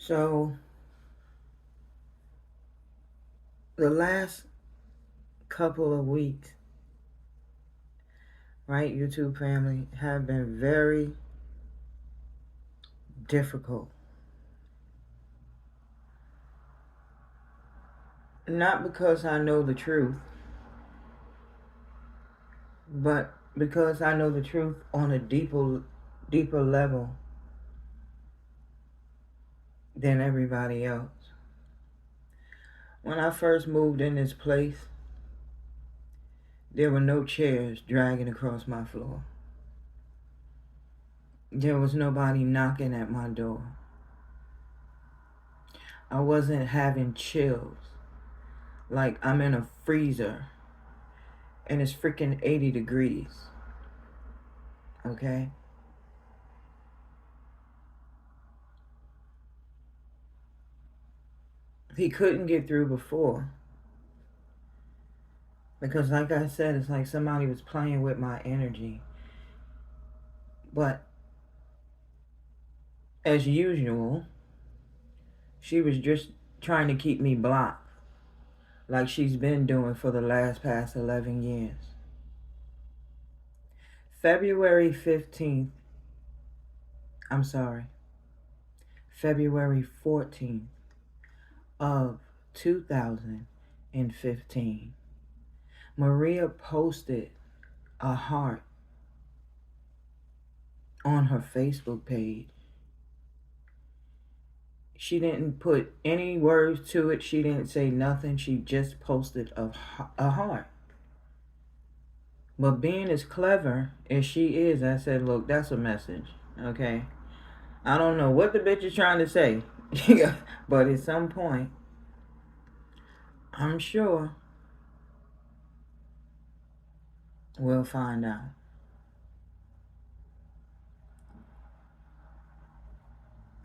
So, the last couple of weeks, right, YouTube family, have been very difficult. Not because I know the truth, but because I know the truth on a deeper level than everybody else. When I first moved in this place, there were no chairs dragging across my floor. There was nobody knocking at my door. I wasn't having chills like I'm in a freezer and it's freaking 80 degrees. Okay? He couldn't get through before. Because like I said, it's like somebody was playing with my energy. But as usual, she was just trying to keep me blocked. Like she's been doing for the past 11 years. February 15th, I'm sorry, February 14th of 2015, Maria posted a heart on her Facebook page. She didn't put any words to it. She didn't say nothing. She just posted a heart. But being as clever as she is, I said, look, that's a message, okay? I don't know what the bitch is trying to say. But at some point, I'm sure we'll find out.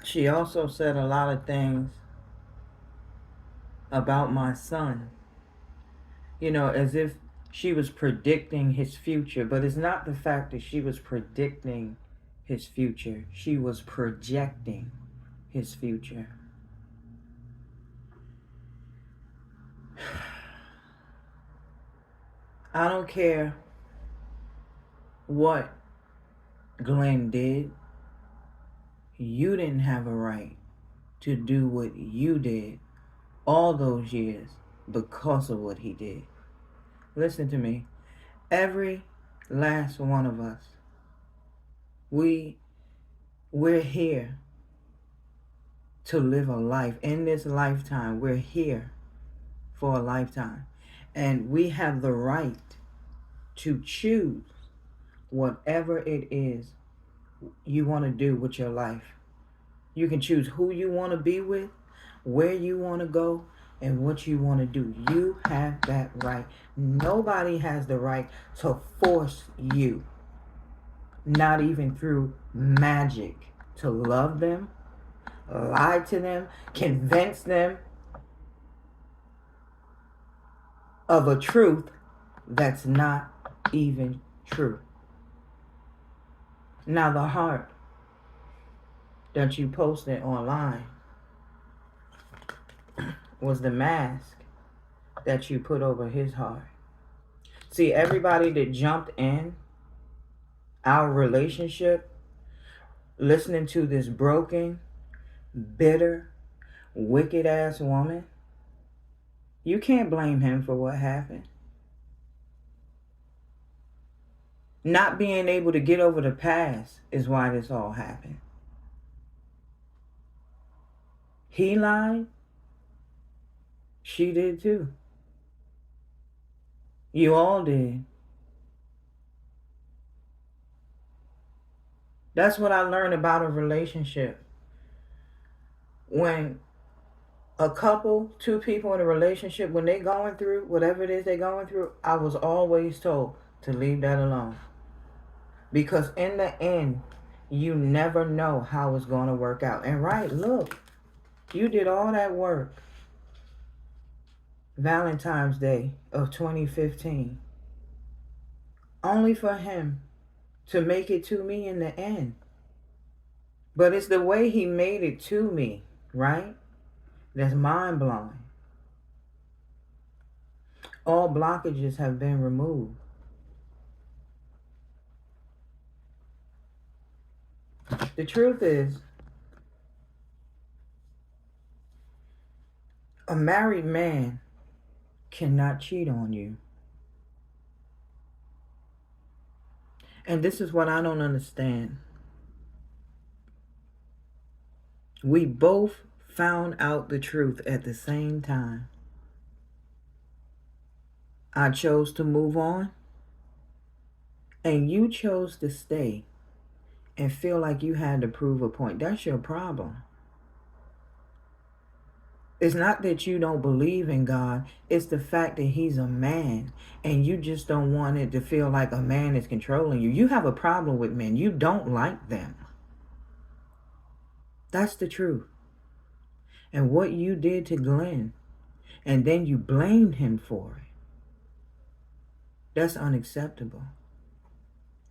She also said a lot of things about my son, as if she was predicting his future. But it's not the fact that she was predicting his future. She was projecting his future. I don't care what Glenn did. You didn't have a right to do what you did all those years because of what he did. Listen to me. Every last one of us, we're here to live a life. In this lifetime, we're here for a lifetime. And we have the right to choose whatever it is you want to do with your life. You can choose who you want to be with, where you want to go, and what you want to do. You have that right. Nobody has the right to force you, not even through magic, to love them, lie to them, convince them of a truth that's not even true. Now, the heart that you posted online was the mask that you put over his heart. See, everybody that jumped in our relationship, listening to this broken, bitter, wicked ass woman, you can't blame him for what happened. Not being able to get over the past is why this all happened. He lied. She did too. You all did. That's what I learned about a relationship. When a couple, two people in a relationship, when they're going through whatever it is they're going through, I was always told to leave that alone. Because in the end, you never know how it's going to work out. And right, look, you did all that work. Valentine's Day of 2015. Only for him to make it to me in the end. But it's the way he made it to me right? That's mind-blowing. All blockages have been removed. The truth is, a married man cannot cheat on you. And this is what I don't understand. We both found out the truth at the same time. I chose to move on, and you chose to stay and feel like you had to prove a point. That's your problem. It's not that you don't believe in God. It's the fact that he's a man, and you just don't want it to feel like a man is controlling you. You have a problem with men. You don't like them. That's the truth. And what you did to Glenn, and then you blamed him for it, that's unacceptable.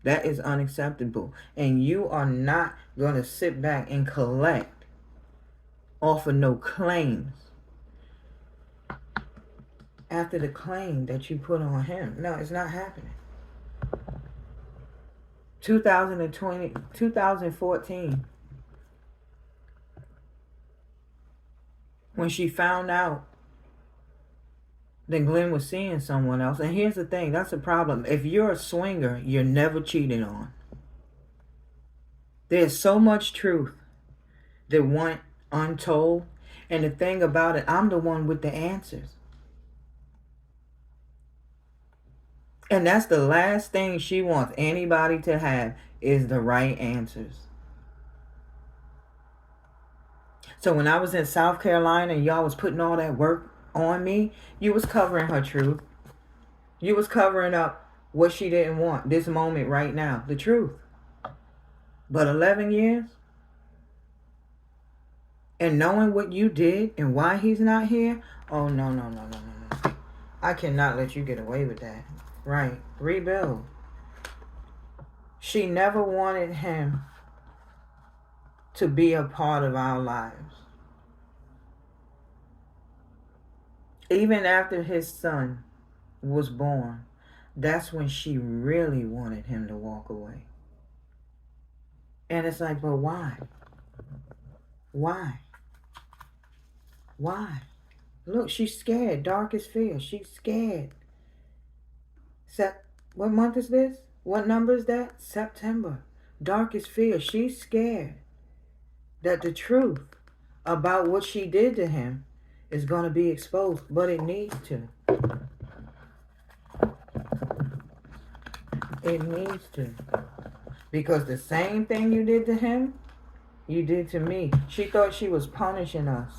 That is unacceptable. And you are not going to sit back and collect off of no claims after the claim that you put on him. No, it's not happening. 2014, when she found out that Glenn was seeing someone else. And here's the thing, that's a problem. If you're a swinger, you're never cheated on. There's so much truth that went untold. And the thing about it, I'm the one with the answers. And that's the last thing she wants anybody to have, is the right answers. So when I was in South Carolina and y'all was putting all that work on me, you was covering her truth. You was covering up what she didn't want this moment right now, the truth. But 11 years, and knowing what you did and why he's not here, oh no. I cannot let you get away with that. Right, rebuild. She never wanted him to be a part of our lives. Even after his son was born, that's when she really wanted him to walk away. And it's like, but why? Why? Why? Look, she's scared. Darkest fear. She's scared. What month is this? What number is that? September. Darkest fear. She's scared that the truth about what she did to him is going to be exposed, but it needs to. It needs to. Because the same thing you did to him, you did to me. She thought she was punishing us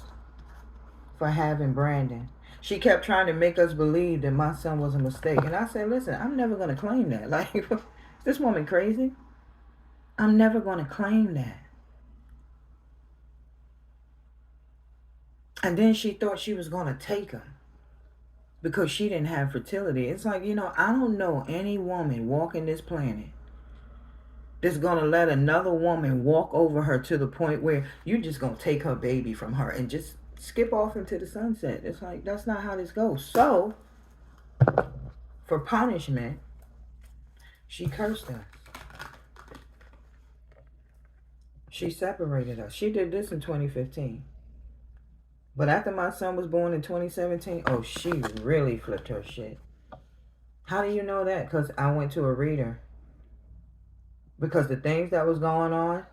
for having Brandon. She kept trying to make us believe that my son was a mistake. And I said, listen, I'm never going to claim that. Like, is this woman crazy? I'm never going to claim that. And then she thought she was going to take him because she didn't have fertility. It's like, I don't know any woman walking this planet that's going to let another woman walk over her to the point where you're just going to take her baby from her and just skip off into the sunset. It's like, that's not how this goes. So, for punishment, she cursed us. She separated us. She did this in 2015. But after my son was born in 2017, oh, she really flipped her shit. How do you know that? Because I went to a reader. Because the things that was going on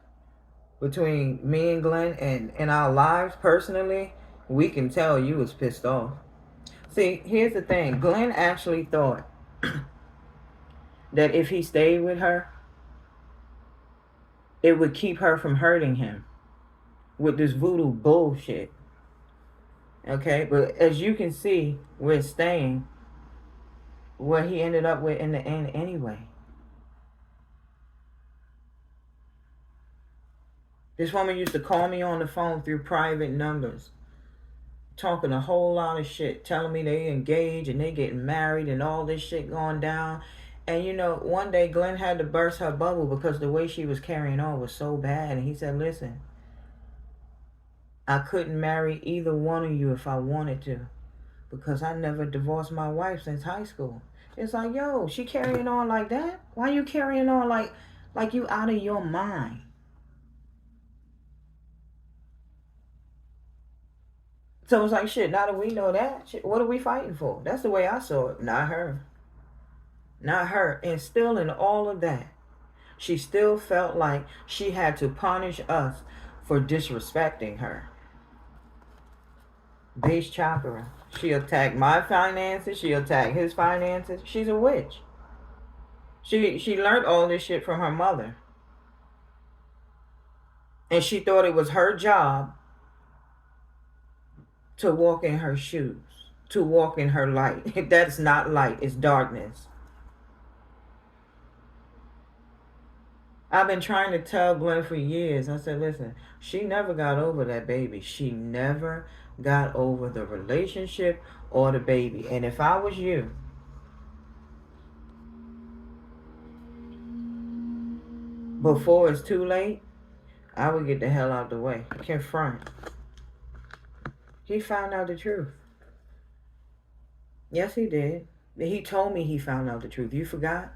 between me and Glenn and in our lives personally, we can tell you was pissed off. See, here's the thing. Glenn actually thought that if he stayed with her, it would keep her from hurting him with this voodoo bullshit. Okay, but as you can see, we're staying where he ended up with in the end anyway. This woman used to call me on the phone through private numbers, talking a whole lot of shit, telling me they engaged and they getting married and all this shit going down. And one day Glenn had to burst her bubble because the way she was carrying on was so bad. And he said, listen, I couldn't marry either one of you if I wanted to, because I never divorced my wife since high school. It's like, yo, she carrying on like that? Why you carrying on like you out of your mind? So it's like, shit, now that we know that, shit, what are we fighting for? That's the way I saw it. Not her. Not her. And still in all of that, she still felt like she had to punish us for disrespecting her. Base chakra. She attacked my finances. She attacked his finances. She's a witch. She learned all this shit from her mother. And she thought it was her job to walk in her shoes, to walk in her light. That's not light, it's darkness. I've been trying to tell Glenn for years. I said, listen, she never got over that baby. She never got over the relationship or the baby. And if I was you, before it's too late, I would get the hell out the way. Confront. He found out the truth. Yes, he did. He told me he found out the truth. You forgot?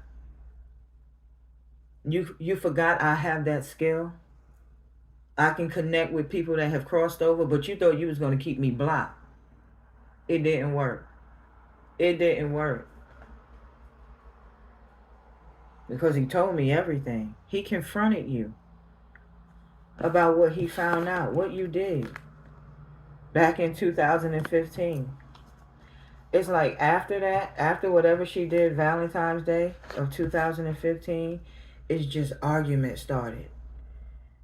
You forgot I have that skill? I can connect with people that have crossed over, but you thought you was going to keep me blocked. It didn't work. It didn't work. Because he told me everything. He confronted you about what he found out, what you did back in 2015. It's like after that, after whatever she did Valentine's Day of 2015, it's just argument started.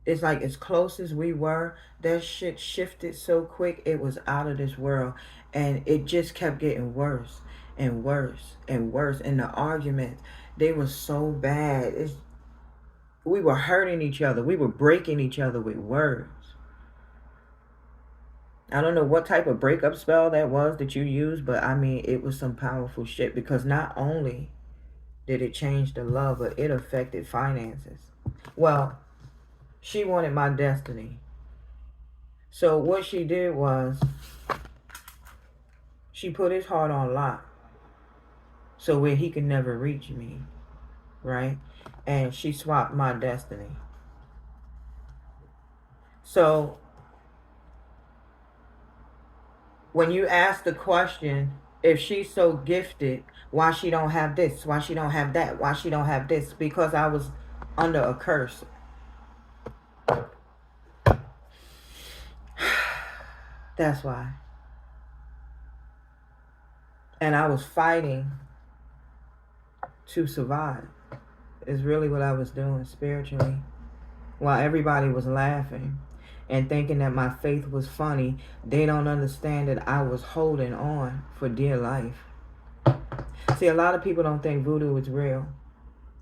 It's like as close as we were, that shit shifted so quick, it was out of this world. And it just kept getting worse and worse and worse. And the arguments, they were so bad. We were hurting each other. We were breaking each other with words. I don't know what type of breakup spell that was that you used, but I mean, it was some powerful shit, because not only did it change the love, but it affected finances. Well, she wanted my destiny. So what she did was she put his heart on lock so where he could never reach me, right? And she swapped my destiny. So when you ask the question, if she's so gifted, why she don't have this, why she don't have that, why she don't have this? Because I was under a curse. That's why. And I was fighting to survive. Is really what I was doing spiritually. While everybody was laughing and thinking that my faith was funny, they don't understand that I was holding on for dear life. See, a lot of people don't think voodoo is real.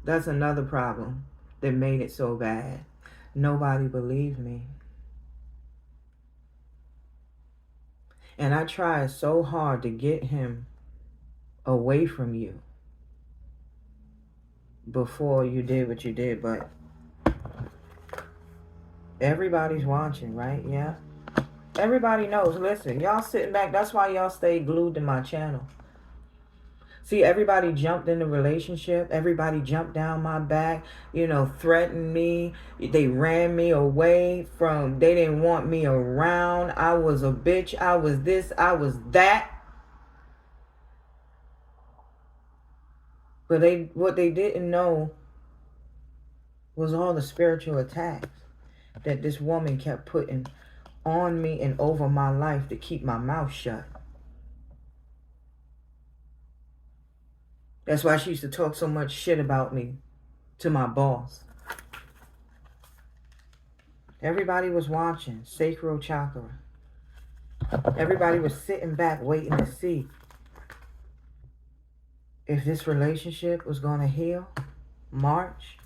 That's another problem that made it so bad. Nobody believed me. And I tried so hard to get him away from you before you did what you did, but everybody's watching, right? Yeah. Everybody knows. Listen, y'all sitting back. That's why y'all stay glued to my channel. See, everybody jumped in the relationship. Everybody jumped down my back, threatened me. They ran me away from, they didn't want me around. I was a bitch. I was this. I was that. But what they didn't know was all the spiritual attacks that this woman kept putting on me and over my life to keep my mouth shut. That's why she used to talk so much shit about me to my boss. Everybody was watching. Sacral chakra. Everybody was sitting back waiting to see if this relationship was going to heal. March.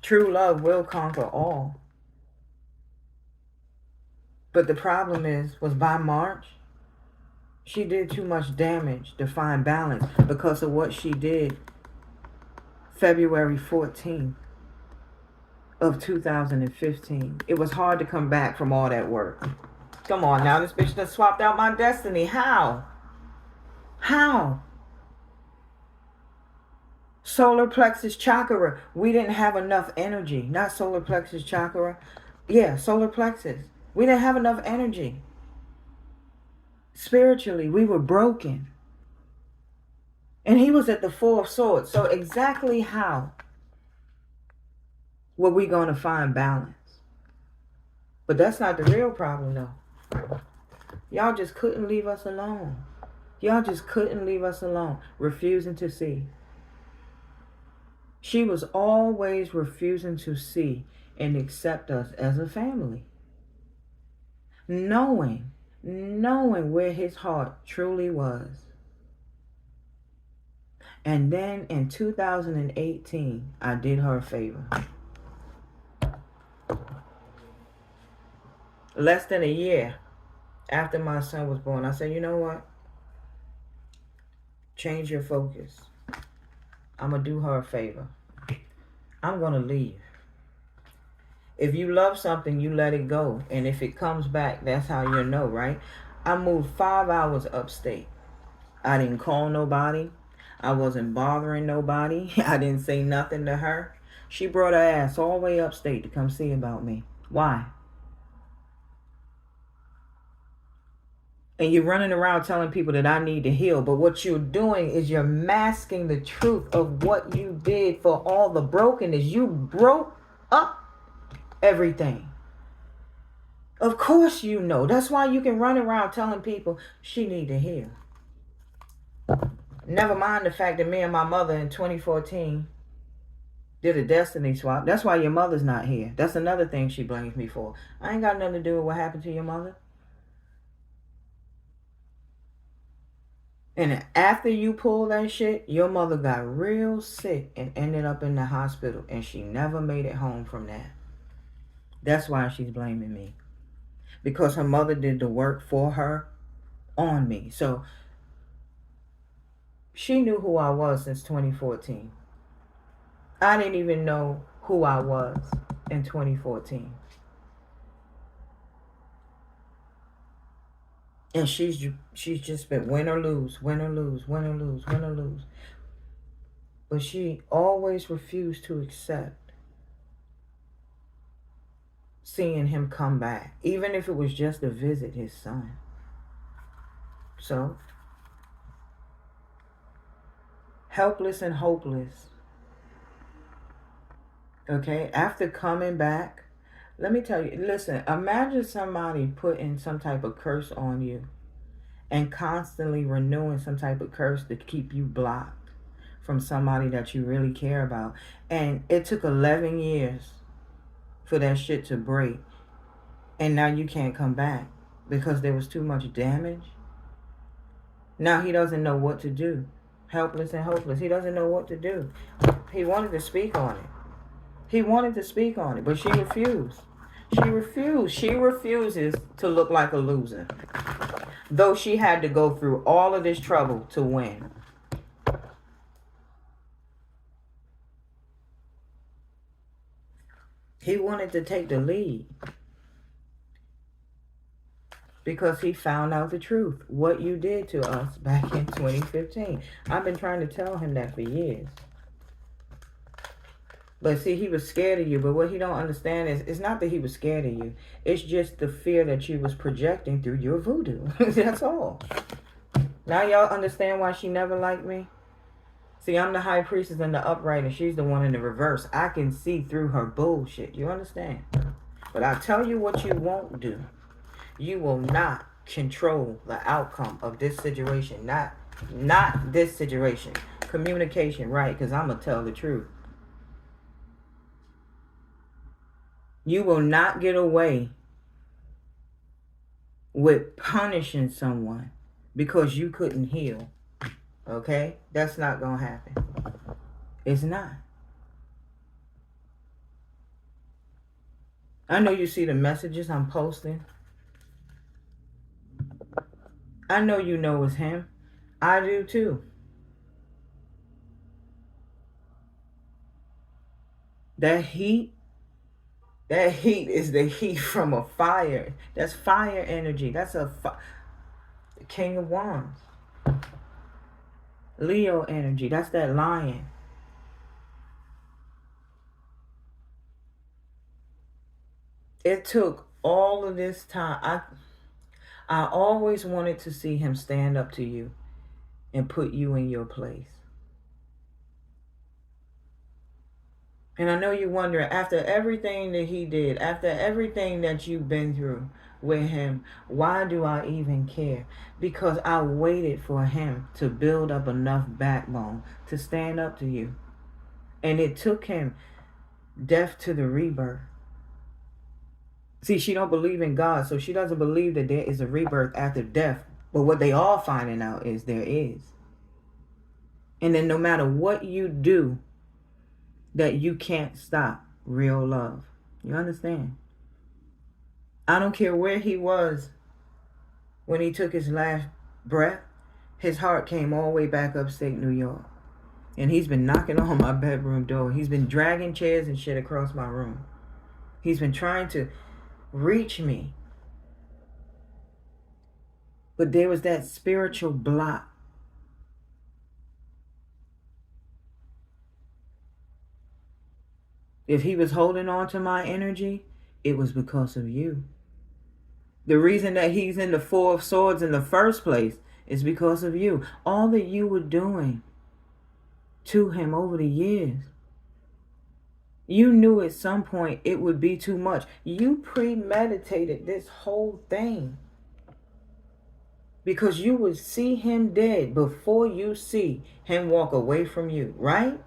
True love will conquer all. But the problem was by March, she did too much damage to find balance because of what she did February 14th of 2015. It was hard to come back from all that work. Come on now, this bitch done swapped out my destiny. How? How? Solar plexus chakra. We didn't have enough energy. Not solar plexus chakra. Yeah, solar plexus. We didn't have enough energy. Spiritually, we were broken. And he was at the Four of Swords. So exactly how were we going to find balance? But that's not the real problem, though. Y'all just couldn't leave us alone. Y'all just couldn't leave us alone. Refusing to see. She was always refusing to see and accept us as a family. Knowing where his heart truly was. And then in 2018, I did her a favor. Less than a year after my son was born, I said, you know what? Change your focus. I'm going to do her a favor. I'm going to leave. If you love something, you let it go. And if it comes back, that's how you know, right? I moved 5 hours upstate. I didn't call nobody. I wasn't bothering nobody. I didn't say nothing to her. She brought her ass all the way upstate to come see about me. Why? And you're running around telling people that I need to heal. But what you're doing is you're masking the truth of what you did for all the brokenness. You broke up everything. Of course you know. That's why you can run around telling people she need to heal. Never mind the fact that me and my mother in 2014 did a destiny swap. That's why your mother's not here. That's another thing she blames me for. I ain't got nothing to do with what happened to your mother. And after you pulled that shit, your mother got real sick and ended up in the hospital. And she never made it home from that. That's why she's blaming me. Because her mother did the work for her on me. So she knew who I was since 2014. I didn't even know who I was in 2014. And she's just been win or lose, win or lose, win or lose, win or lose. But she always refused to accept seeing him come back, even if it was just to visit his son. So, helpless and hopeless. Okay, after coming back, let me tell you, listen, imagine somebody putting some type of curse on you and constantly renewing some type of curse to keep you blocked from somebody that you really care about. And it took 11 years for that shit to break. And now you can't come back because there was too much damage. Now he doesn't know what to do. Helpless and hopeless. He doesn't know what to do. He wanted to speak on it. He wanted to speak on it, but she refused. She refused. She refuses to look like a loser. Though she had to go through all of this trouble to win. He wanted to take the lead. Because he found out the truth. What you did to us back in 2015. I've been trying to tell him that for years. But see, he was scared of you. But what he don't understand is, it's not that he was scared of you. It's just the fear that you was projecting through your voodoo. That's all. Now y'all understand why she never liked me? See, I'm the high priestess in the upright and she's the one in the reverse. I can see through her bullshit. You understand? But I'll tell you what you won't do. You will not control the outcome of this situation. Not this situation. Communication, right? Because I'm going to tell the truth. You will not get away with punishing someone because you couldn't heal. Okay? That's not going to happen. It's not. I know you see the messages I'm posting. I know you know it's him. I do too. That heat, that heat is the heat from a fire. That's fire energy. That's King of Wands. Leo energy. That's that lion. It took all of this time. I always wanted to see him stand up to you and put you in your place. And I know you're wondering, after everything that he did, after everything that you've been through with him, why do I even care? Because I waited for him to build up enough backbone to stand up to you. And it took him death to the rebirth. See, she don't believe in God, so she doesn't believe that there is a rebirth after death. But what they all finding out is there is. And then no matter what you do, that you can't stop real love. You understand? I don't care where he was when he took his last breath. His heart came all the way back upstate New York. And he's been knocking on my bedroom door. He's been dragging chairs and shit across my room. He's been trying to reach me. But there was that spiritual block. If he was holding on to my energy, it was because of you. The reason that he's in the Four of Swords in the first place is because of you. All that you were doing to him over the years. You knew at some point it would be too much. You premeditated this whole thing. Because you would see him dead before you see him walk away from you, right?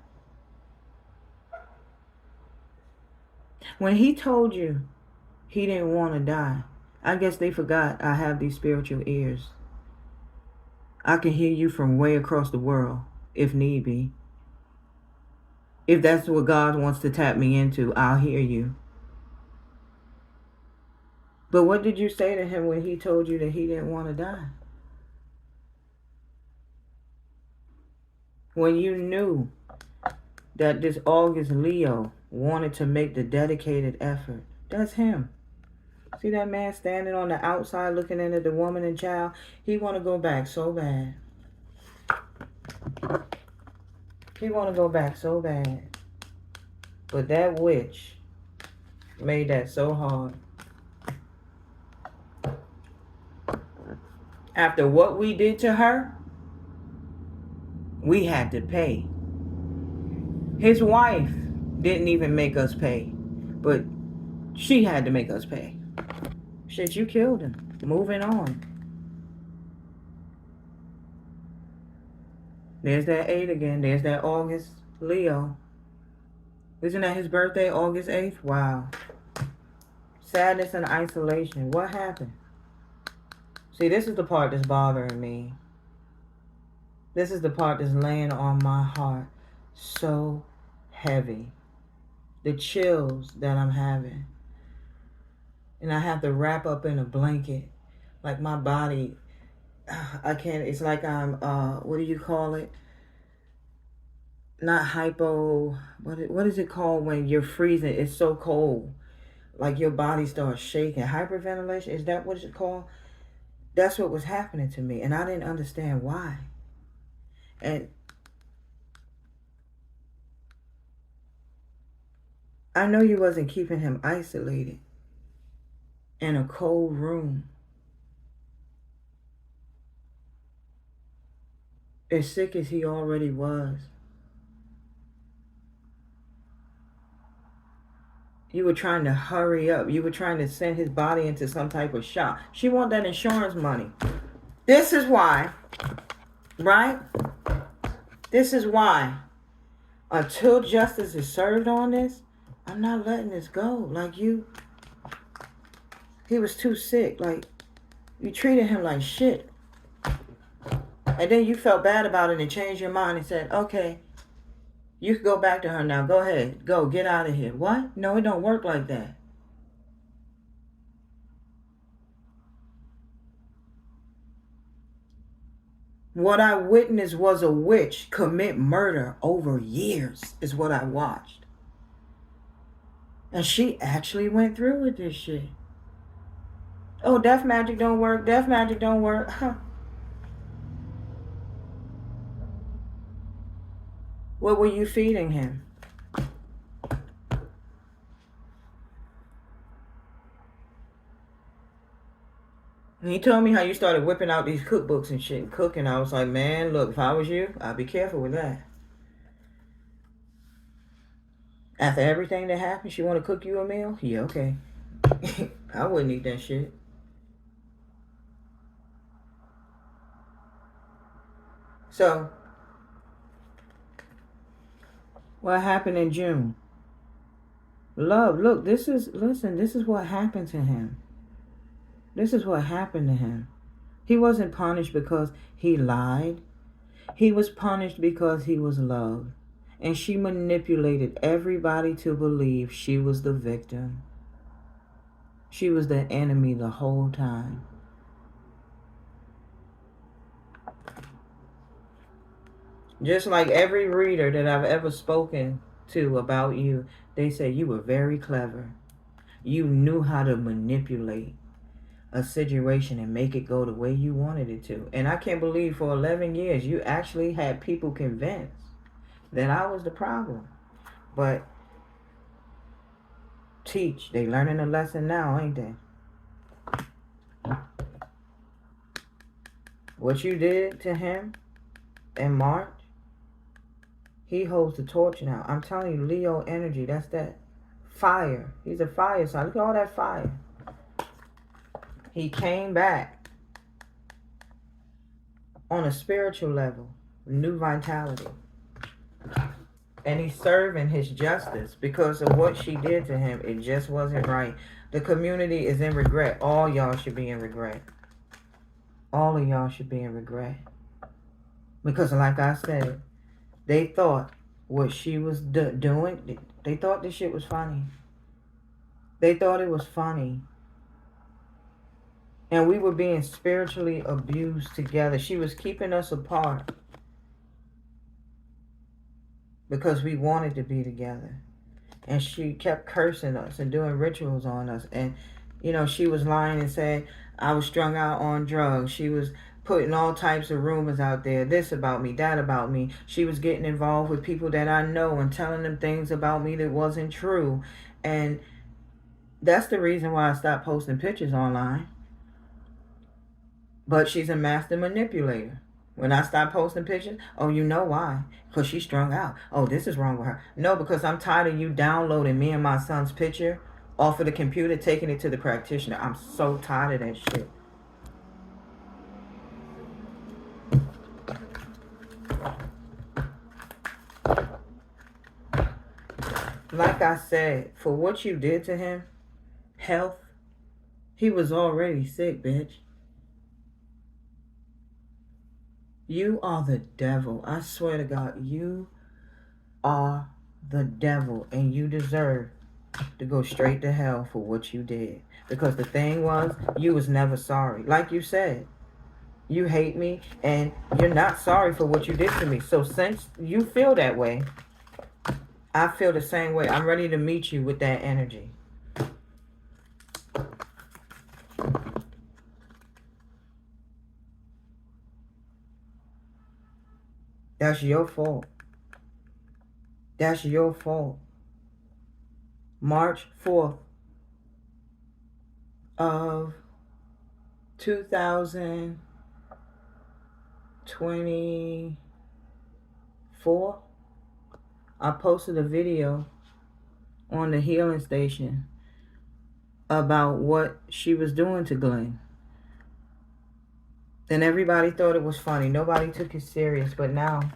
When he told you he didn't want to die, I guess they forgot I have these spiritual ears. I can hear you from way across the world, if need be. If that's what God wants to tap me into, I'll hear you. But what did you say to him when he told you that he didn't want to die? When you knew that this August Leo wanted to make the dedicated effort. That's him. See that man standing on the outside looking in at the woman and child? He want to go back so bad. He want to go back so bad. But that witch made that so hard. After what we did to her, we had to pay. His wife didn't even make us pay, but she had to make us pay. Shit, you killed him. Moving on. There's that 8 again. There's that August Leo. Isn't that his birthday, August 8th? Wow. Sadness and isolation. What happened? See, this is the part that's bothering me. This is the part that's laying on my heart so heavy. The chills that I'm having. And I have to wrap up in a blanket. Like my body, I can't, it's like I'm, what do you call it? Not hypo, what is it called when you're freezing? It's so cold. Like your body starts shaking. Hyperventilation, is that what it's called? That's what was happening to me. And I didn't understand why. And I know you wasn't keeping him isolated in a cold room. As sick as he already was. You were trying to hurry up. You were trying to send his body into some type of shock. She want that insurance money. This is why, right? This is why, until justice is served on this, I'm not letting this go. Like he was too sick. Like, you treated him like shit. And then you felt bad about it and changed your mind and said, okay, you can go back to her now. Go ahead. Go. Get out of here. What? No, it don't work like that. What I witnessed was a witch commit murder over years is what I watched. And she actually went through with this shit. Oh, death magic don't work. Death magic don't work. Huh. What were you feeding him? And he told me how you started whipping out these cookbooks and shit and cooking. I was like, man, look, if I was you, I'd be careful with that. After everything that happened, she want to cook you a meal? Yeah, okay. I wouldn't eat that shit. So, what happened in June? Love, look, this is what happened to him. This is what happened to him. He wasn't punished because he lied. He was punished because he was loved. And she manipulated everybody to believe she was the victim. She was the enemy the whole time. Just like every reader that I've ever spoken to about you, they say you were very clever. You knew how to manipulate a situation and make it go the way you wanted it to. And I can't believe for 11 years you actually had people convinced that I was the problem. But teach, they learning a lesson now, ain't they? What you did to him in March, he holds the torch now. I'm telling you, Leo energy, that's that fire. He's a fire sign. Look at all that fire. He came back on a spiritual level, new vitality. And he's serving his justice because of what she did to him. It just wasn't right. The community is in regret. All y'all should be in regret. All of y'all should be in regret. Because like I said, they thought what she was doing, they thought this shit was funny. They thought it was funny. And we were being spiritually abused together. She was keeping us apart because we wanted to be together. And she kept cursing us and doing rituals on us. And, you know, she was lying and saying I was strung out on drugs. She was putting all types of rumors out there. This about me, that about me. She was getting involved with people that I know and telling them things about me that wasn't true. And that's the reason why I stopped posting pictures online. But she's a master manipulator. When I stop posting pictures, oh, you know why? Because she's strung out. Oh, this is wrong with her. No, because I'm tired of you downloading me and my son's picture off of the computer, taking it to the practitioner. I'm so tired of that shit. Like I said, for what you did to him, health, he was already sick, bitch. You are the devil. I swear to God, you are the devil, and you deserve to go straight to hell for what you did. Because the thing was, you was never sorry. Like you said, you hate me, and you're not sorry for what you did to me. So since you feel that way, I feel the same way. I'm ready to meet you with that energy. That's your fault. That's your fault. March 4th of 2024, I posted a video on the healing station about what she was doing to Glenn. And everybody thought it was funny. Nobody took it serious. But now,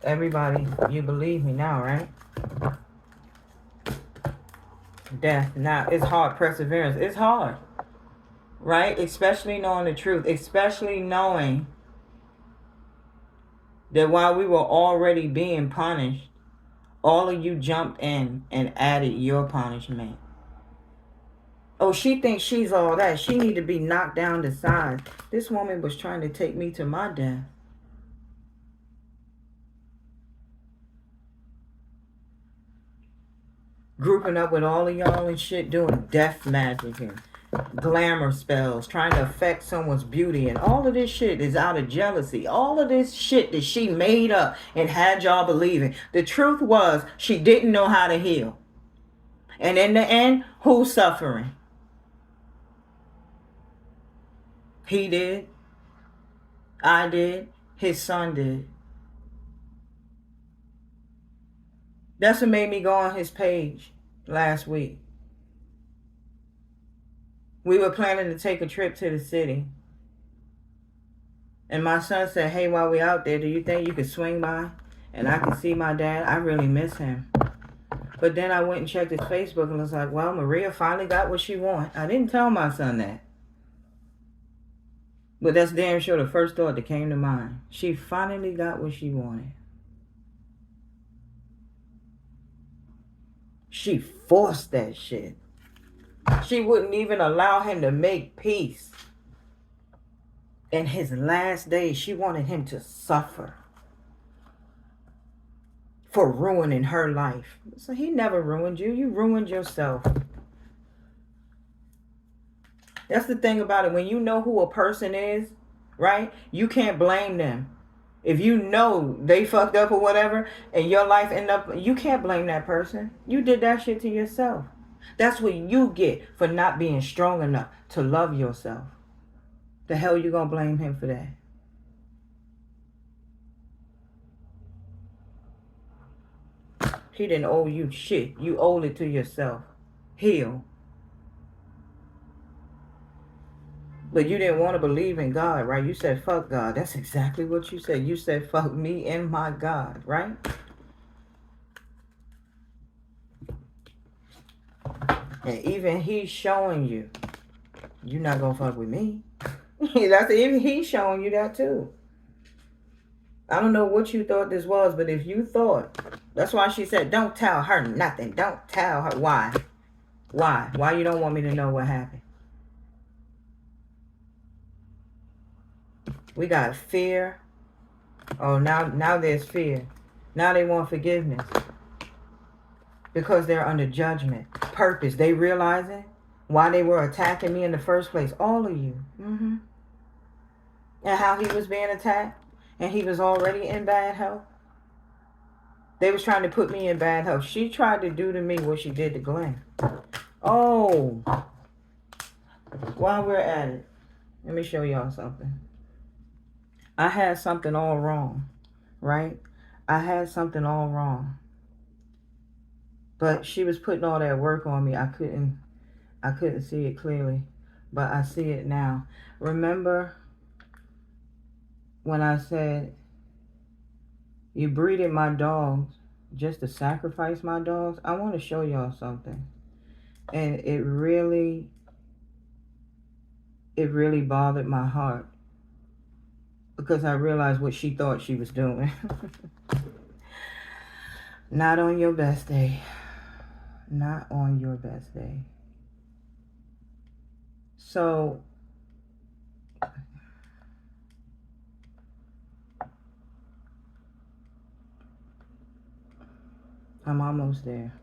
everybody, you believe me now, right? Death. Now, it's hard. Perseverance. It's hard. Right? Especially knowing the truth. Especially knowing that while we were already being punished, all of you jumped in and added your punishment. Oh, she thinks she's all that. She need to be knocked down to size. This woman was trying to take me to my death. grouping up with all of y'all and shit, doing death magic and glamour spells, trying to affect someone's beauty, and all of this shit is out of jealousy. All of this shit that she made up and had y'all believing. The truth was, she didn't know how to heal. And in the end, who's suffering? He did. I did. His son did. That's what made me go on his page last week. We were planning to take a trip to the city. And my son said, hey, while we out there, do you think you could swing by? And I could see my dad. I really miss him. But then I went and checked his Facebook and was like, well, Maria finally got what she wanted. I didn't tell my son that. But that's damn sure the first thought that came to mind. She finally got what she wanted. She forced that shit. She wouldn't even allow him to make peace. In his last days, she wanted him to suffer for ruining her life. So he never ruined you. You ruined yourself. That's the thing about it. When you know who a person is, right? You can't blame them. If you know they fucked up or whatever, and your life ended up, you can't blame that person. You did that shit to yourself. That's what you get for not being strong enough to love yourself. The hell you gonna blame him for that? He didn't owe you shit. You owed it to yourself. Heal. But you didn't want to believe in God, right? You said, fuck God. That's exactly what you said. You said, fuck me and my God, right? And even he's showing you, you're not going to fuck with me. That's even he's showing you that too. I don't know what you thought this was, but if you thought, that's why she said, don't tell her nothing. Don't tell her. Why? Why? Why you don't want me to know what happened? We got fear. Oh, now there's fear. Now they want forgiveness. Because they're under judgment. Purpose. They realizing why they were attacking me in the first place. All of you. Mm-hmm. And how he was being attacked. And he was already in bad health. They was trying to put me in bad health. She tried to do to me what she did to Glenn. Oh. While we're at it, let me show y'all something. I had something all wrong, right? I had something all wrong. But she was putting all that work on me. I couldn't see it clearly, but I see it now. Remember when I said you breeded my dogs just to sacrifice my dogs? I want to show y'all something. And it really bothered my heart. Because I realized what she thought she was doing. Not on your best day. Not on your best day. So, I'm almost there.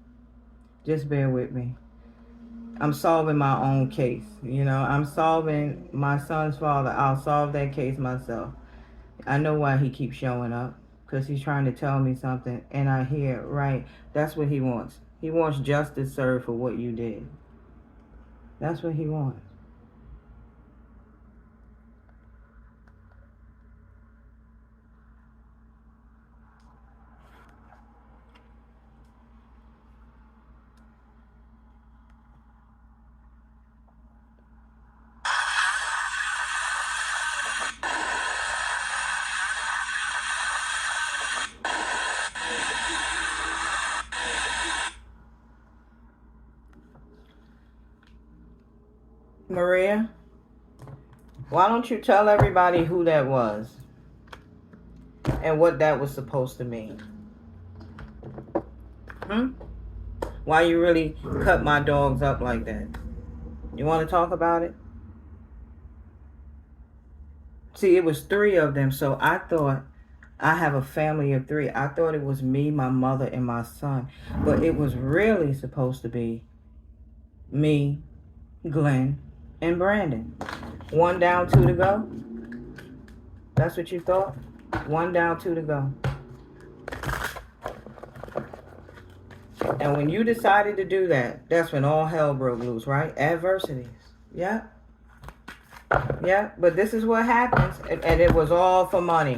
Just bear with me. I'm solving my own case. You know, I'm solving my son's father. I'll solve that case myself. I know why he keeps showing up. Because he's trying to tell me something. And I hear, right, that's what he wants. He wants justice served for what you did. That's what he wants. Maria, why don't you tell everybody who that was and what that was supposed to mean? Why you really cut my dogs up like that? You want to talk about it? See, it was 3 of them, so I thought I have a family of 3. I thought it was me, my mother, and my son. But it was really supposed to be me, Glenn, and Brandon. 1 down, 2 to go. That's what you thought? 1 down, 2 to go. And when you decided to do that, that's when all hell broke loose, right? Adversities. Yeah. Yeah. But this is what happens. And it was all for money.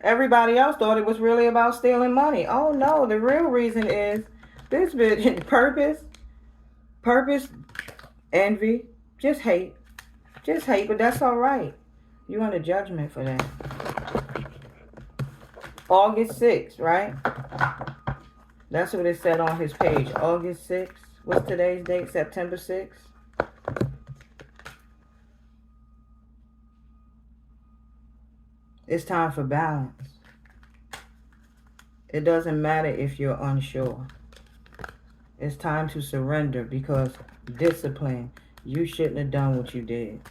Everybody else thought it was really about stealing money. Oh, no. The real reason is this bitch. Purpose, envy, just hate. Just hate, but that's all right. You want a judgment for that. August 6th, right? That's what it said on his page. August 6th. What's today's date? September 6th. It's time for balance. It doesn't matter if you're unsure. It's time to surrender because discipline. You shouldn't have done what you did.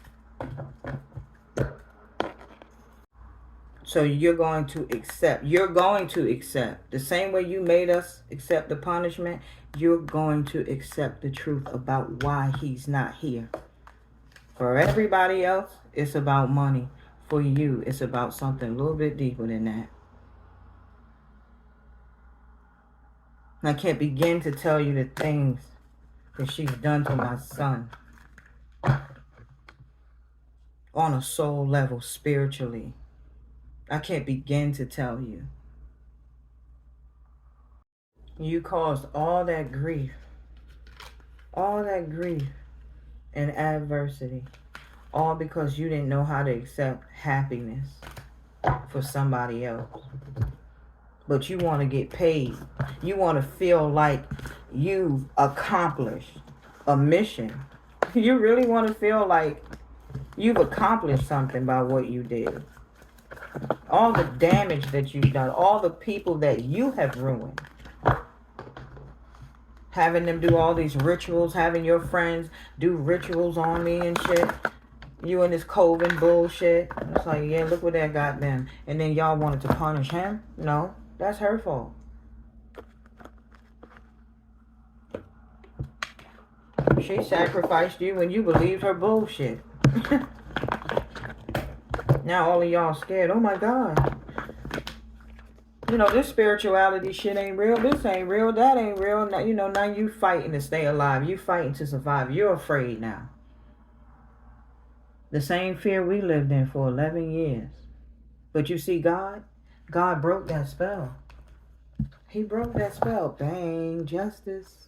So you're going to accept. You're going to accept. The same way you made us accept the punishment, you're going to accept the truth about why he's not here. For everybody else, it's about money. For you, it's about something a little bit deeper than that. I can't begin to tell you the things that she's done to my son. On a soul level, spiritually. I can't begin to tell you. You caused all that grief and adversity, all because you didn't know how to accept happiness for somebody else. But you want to get paid. You want to feel like you've accomplished a mission. You really want to feel like you've accomplished something by what you did. All the damage that you've done, all the people that you have ruined. Having them do all these rituals, having your friends do rituals on me and shit. You and this Coven bullshit. It's like, yeah, look what that got them. And then y'all wanted to punish him? No, that's her fault. She sacrificed you when you believed her bullshit. Now all of y'all scared. Oh my God. You know, this spirituality shit ain't real. This ain't real. That ain't real. Now, you know, now you fighting to stay alive. You fighting to survive. You're afraid now. The same fear we lived in for 11 years. But you see, God broke that spell. He broke that spell. Bang. Justice.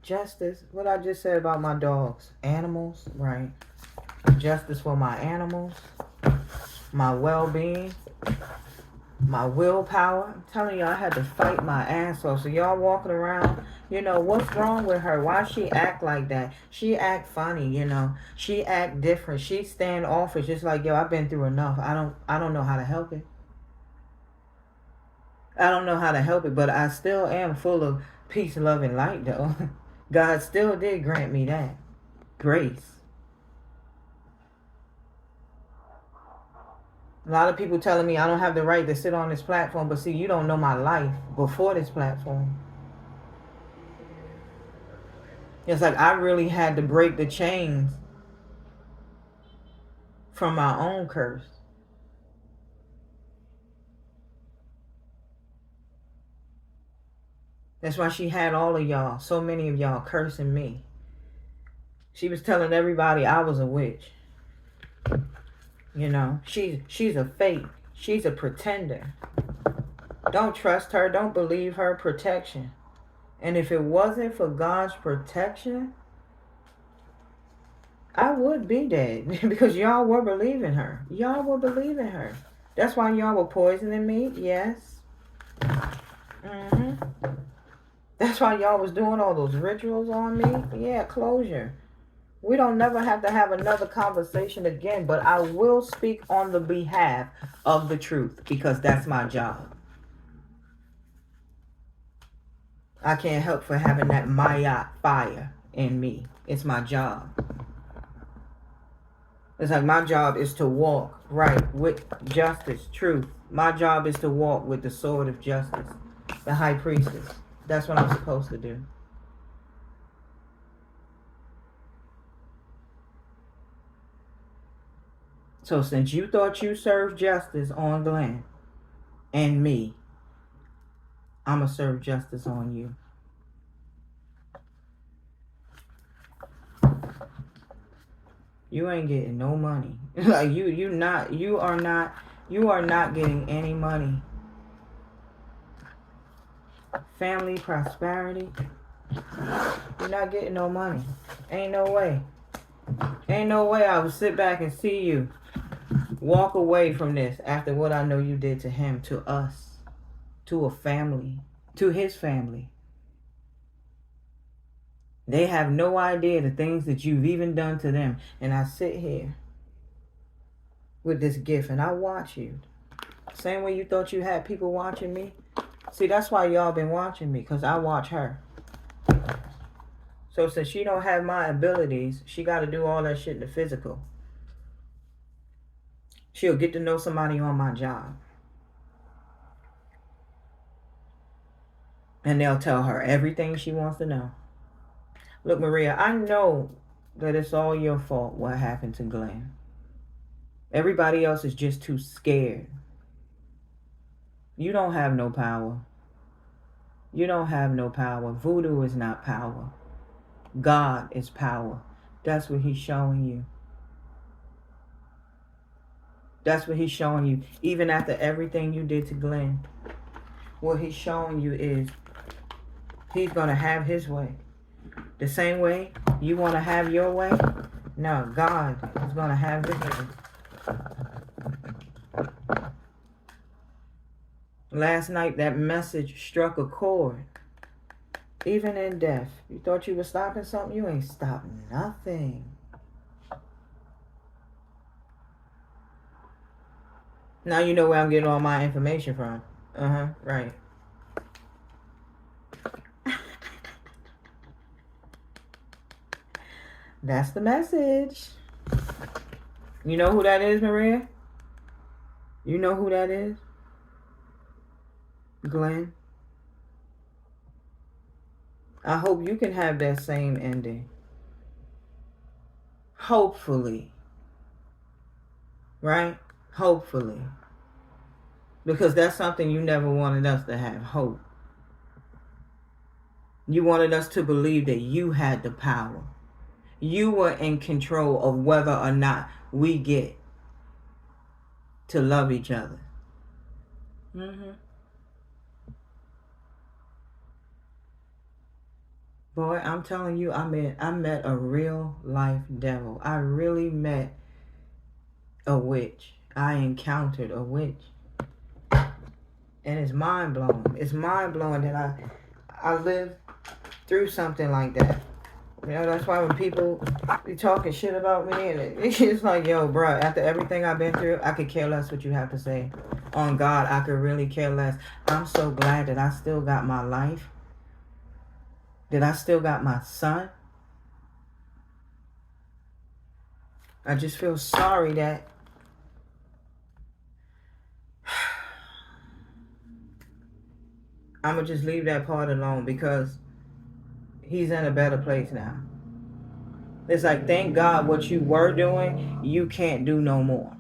Justice. What I just said about my dogs. Animals. Right. Justice for my animals. My well-being. My willpower. I'm telling you, I had to fight my ass off. So y'all walking around, you know, what's wrong with her? Why she act like that? She act funny, you know. She act different. She standoffish. Just like, yo, I've been through enough. I don't know how to help it. I don't know how to help it, but I still am full of peace, love, and light, though. God still did grant me that. Grace. A lot of people telling me I don't have the right to sit on this platform, but see, you don't know my life before this platform. It's like I really had to break the chains from my own curse. That's why she had all of y'all, so many of y'all cursing me. She was telling everybody I was a witch. You know, she's a fake. She's a pretender. Don't trust her. Don't believe her. Protection. And if it wasn't for God's protection, I would be dead. Because y'all were believing her. Y'all were believing her. That's why y'all were poisoning me. Yes. That's why y'all was doing all those rituals on me. Yeah, closure. We don't never have to have another conversation again, but I will speak on the behalf of the truth because that's my job. I can't help for having that Maya fire in me. It's my job. It's like my job is to walk right with justice, truth. My job is to walk with the sword of justice, the high priestess. That's what I'm supposed to do. So since you thought you served justice on Glenn and me, I'm going to serve justice on you. You ain't getting no money. Like you are not getting any money. Family prosperity. You're not getting no money. Ain't no way. Ain't no way I would sit back and see you walk away from this after what I know you did to him, to us, to a family, to his family. They have no idea the things that you've even done to them. And I sit here with this gift and I watch you. Same way you thought you had people watching me. See, that's why y'all been watching me, because I watch her. So since she don't have my abilities, she got to do all that shit in the physical. She'll get to know somebody on my job. And they'll tell her everything she wants to know. Look, Maria, I know that it's all your fault what happened to Glenn. Everybody else is just too scared. You don't have no power. You don't have no power. Voodoo is not power. God is power. That's what he's showing you. That's what he's showing you. Even after everything you did to Glenn, what he's showing you is he's going to have his way. The same way you want to have your way, no, God is going to have his way. Last night, that message struck a chord. Even in death. You thought you were stopping something? You ain't stopping nothing. Now you know where I'm getting all my information from. Right. That's the message. You know who that is, Maria? You know who that is? Glenn. I hope you can have that same ending. Hopefully. Right? Hopefully. Because that's something you never wanted us to have, hope. You wanted us to believe that you had the power. You were in control of whether or not we get to love each other. Boy, I'm telling you, I met a real life devil. I really met a witch. I encountered a witch. And it's mind blowing. It's mind blowing that I lived through something like that. You know, that's why when people be talking shit about me, and it's like, yo, bro, after everything I've been through, I could care less what you have to say. On God, I could really care less. I'm so glad that I still got my life. That I still got my son. I just feel sorry that I'm going to just leave that part alone, because he's in a better place now. It's like, thank God what you were doing, you can't do no more.